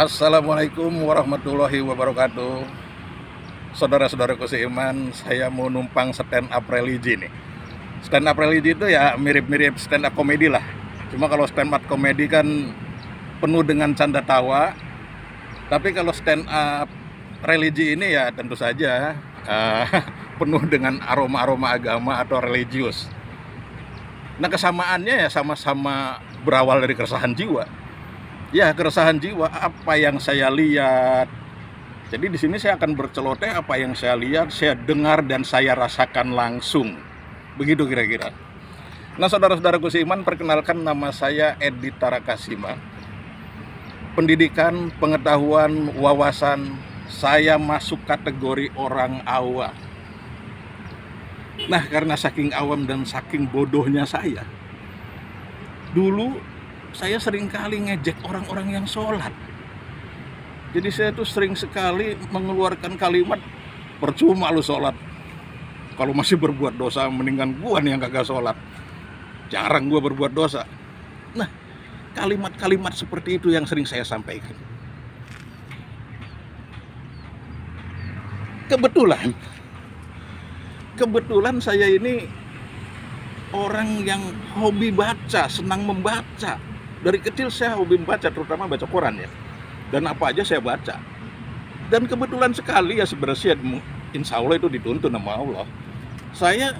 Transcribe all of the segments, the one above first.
Assalamualaikum warahmatullahi wabarakatuh. Saudara-saudaraku seiman, saya mau numpang stand up religi nih. Stand up religi itu ya mirip-mirip stand up komedi lah. Cuma kalau stand up komedi kan penuh dengan canda tawa. Tapi kalau stand up religi ini ya tentu saja penuh dengan aroma-aroma agama atau religius. Nah, kesamaannya ya sama-sama berawal dari keresahan jiwa. Ya, keresahan jiwa, apa yang saya lihat. Jadi di sini saya akan berceloteh apa yang saya lihat, saya dengar dan saya rasakan langsung. Begitu kira-kira. Nah, saudara-saudaraku seiman, perkenalkan nama saya Edi Tarakasima. Pendidikan, pengetahuan, wawasan, saya masuk kategori orang awam. Nah, karena saking awam dan saking bodohnya saya, dulu saya sering kali ngejek orang-orang yang sholat. Jadi saya tuh sering sekali mengeluarkan kalimat, percuma lu sholat, kalau masih berbuat dosa mendingan gua nih yang kagak sholat. Jarang gua berbuat dosa. Nah, kalimat-kalimat seperti itu yang sering saya sampaikan. Kebetulan saya ini orang yang hobi baca, senang membaca. Dari kecil saya hobi membaca, terutama baca Quran ya. Dan apa aja saya baca. Dan kebetulan sekali ya sebenarnya insya Allah itu dituntun sama Allah. Saya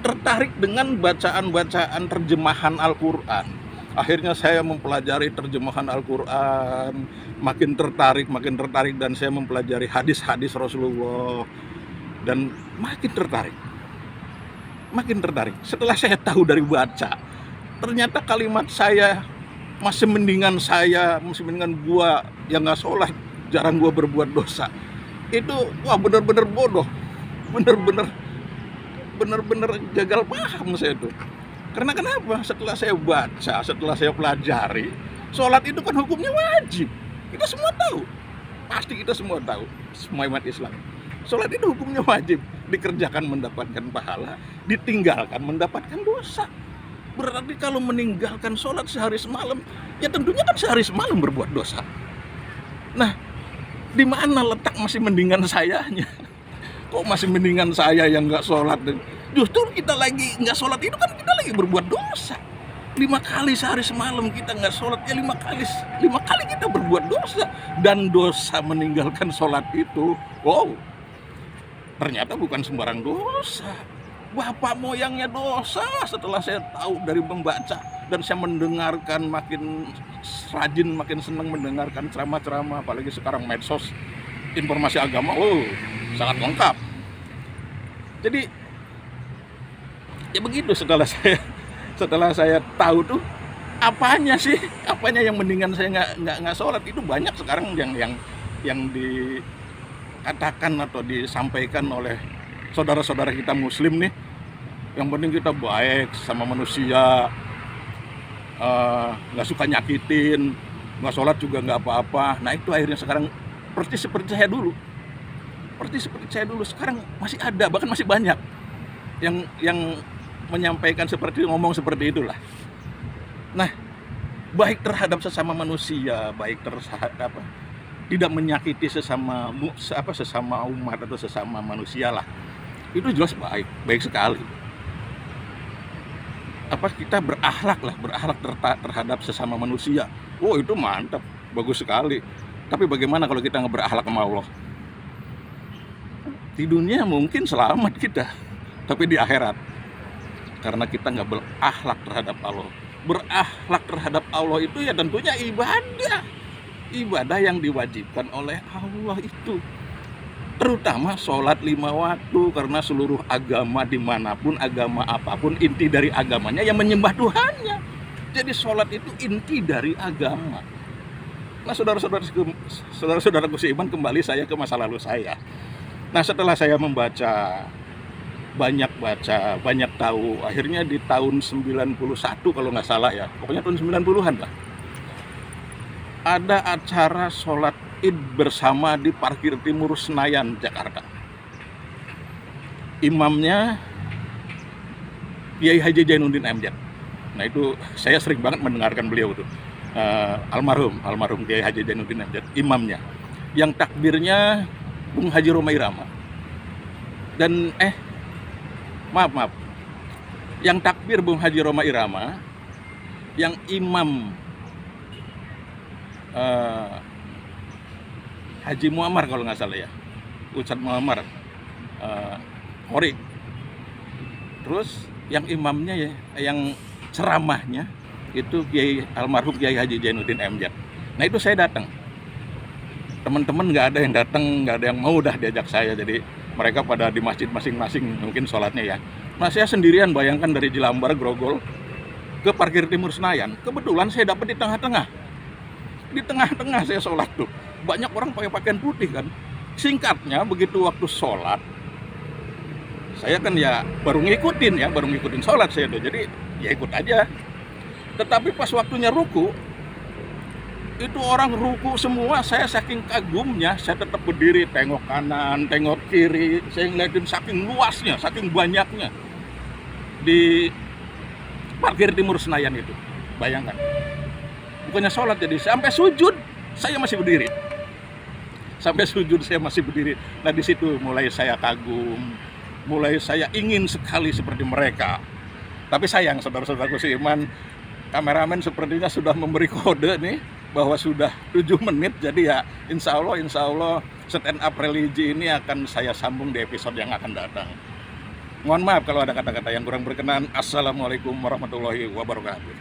tertarik dengan bacaan-bacaan terjemahan Al-Quran. Akhirnya saya mempelajari terjemahan Al-Quran, makin tertarik dan saya mempelajari hadis-hadis Rasulullah. Dan makin tertarik. Setelah saya tahu dari baca, ternyata kalimat saya masih mendingan gua yang nggak sholat, jarang gua berbuat dosa. Itu wah bener-bener bodoh, bener-bener gagal paham saya itu. Karena kenapa? Setelah saya baca, setelah saya pelajari, sholat itu kan hukumnya wajib. Kita semua tahu, pasti kita semua tahu, semua umat Islam. Sholat itu hukumnya wajib, dikerjakan mendapatkan pahala, ditinggalkan mendapatkan dosa. Berarti kalau meninggalkan sholat sehari semalam, ya tentunya kan sehari semalam berbuat dosa. Nah, di mana letak masih mendingan sayanya? Kok masih mendingan saya yang nggak sholat? Justru kita lagi nggak sholat itu kan kita lagi berbuat dosa. 5 kali sehari semalam kita nggak sholat, ya 5 kali kita berbuat dosa. Dan dosa meninggalkan sholat itu, wow, ternyata bukan sembarang dosa. Bapak moyangnya dosa. Setelah saya tahu dari membaca dan saya mendengarkan, makin rajin, makin senang mendengarkan ceramah-ceramah, apalagi sekarang medsos, informasi agama, sangat lengkap. Jadi ya begitu, setelah saya tahu tuh apanya yang mendingan saya nggak sholat. Itu banyak sekarang yang dikatakan atau disampaikan oleh saudara-saudara kita muslim nih, yang penting kita baik sama manusia, nggak suka nyakitin, nggak sholat juga nggak apa-apa. Nah itu akhirnya sekarang seperti saya dulu sekarang masih ada, bahkan masih banyak yang menyampaikan ngomong seperti itulah. Nah, baik terhadap sesama manusia, tidak menyakiti sesama umat atau sesama manusia lah, itu jelas baik sekali. Kita berakhlak terhadap sesama manusia. Itu mantap, bagus sekali. Tapi bagaimana kalau kita nggak berakhlak sama Allah? Di dunia mungkin selamat kita, tapi di akhirat, karena kita nggak berakhlak terhadap Allah. Berakhlak terhadap Allah itu ya tentunya ibadah yang diwajibkan oleh Allah itu, terutama sholat 5 waktu, karena seluruh agama dimanapun, agama apapun, inti dari agamanya yang menyembah Tuhannya. Jadi sholat itu inti dari agama. Nah, saudara-saudaraku seiman, kembali saya ke masa lalu saya. Nah, setelah saya banyak tahu, akhirnya di tahun 91 kalau nggak salah ya, pokoknya tahun 90-an lah, ada acara sholat Id bersama di Parkir Timur Senayan, Jakarta. Imamnya Kiai Haji Zainuddin MZ. Nah itu saya sering banget mendengarkan beliau tuh. almarhum Kiai Haji Zainuddin Amjad, imamnya. Yang takbirnya Bung Haji Roma Irama. Dan maaf, yang takbir Bung Haji Roma Irama, yang imam Haji Muammar kalau nggak salah ya, Ustadz Muammar, Khori. Terus yang imamnya ya, yang ceramahnya itu almarhum Kiai Haji Zainuddin Amjad. Nah itu saya datang. Teman-teman nggak ada yang datang, nggak ada yang mau dah diajak saya. Jadi mereka pada di masjid masing-masing mungkin sholatnya ya. Nah saya sendirian, bayangkan dari Jelambar Grogol ke parkir Timur Senayan. Kebetulan saya dapat di tengah-tengah. Di tengah-tengah saya sholat tuh. Banyak orang pakai pakaian putih kan. Singkatnya begitu waktu sholat, saya kan ya baru ngikutin sholat saya tuh. Jadi ya ikut aja. Tetapi pas waktunya ruku, itu orang ruku semua, saya saking kagumnya, saya tetap berdiri, tengok kanan, tengok kiri, saya ngeliatin saking luasnya, saking banyaknya di parkir Timur Senayan itu. Bayangkan, bukannya sholat jadi, sampai sujud saya masih berdiri. Nah di situ mulai saya kagum, mulai saya ingin sekali seperti mereka. Tapi sayang saudara-saudaraku seiman, kameramen sepertinya sudah memberi kode nih bahwa sudah 7 menit. Jadi ya insya Allah stand up religi ini akan saya sambung di episode yang akan datang. Mohon maaf kalau ada kata-kata yang kurang berkenan. Assalamualaikum warahmatullahi wabarakatuh.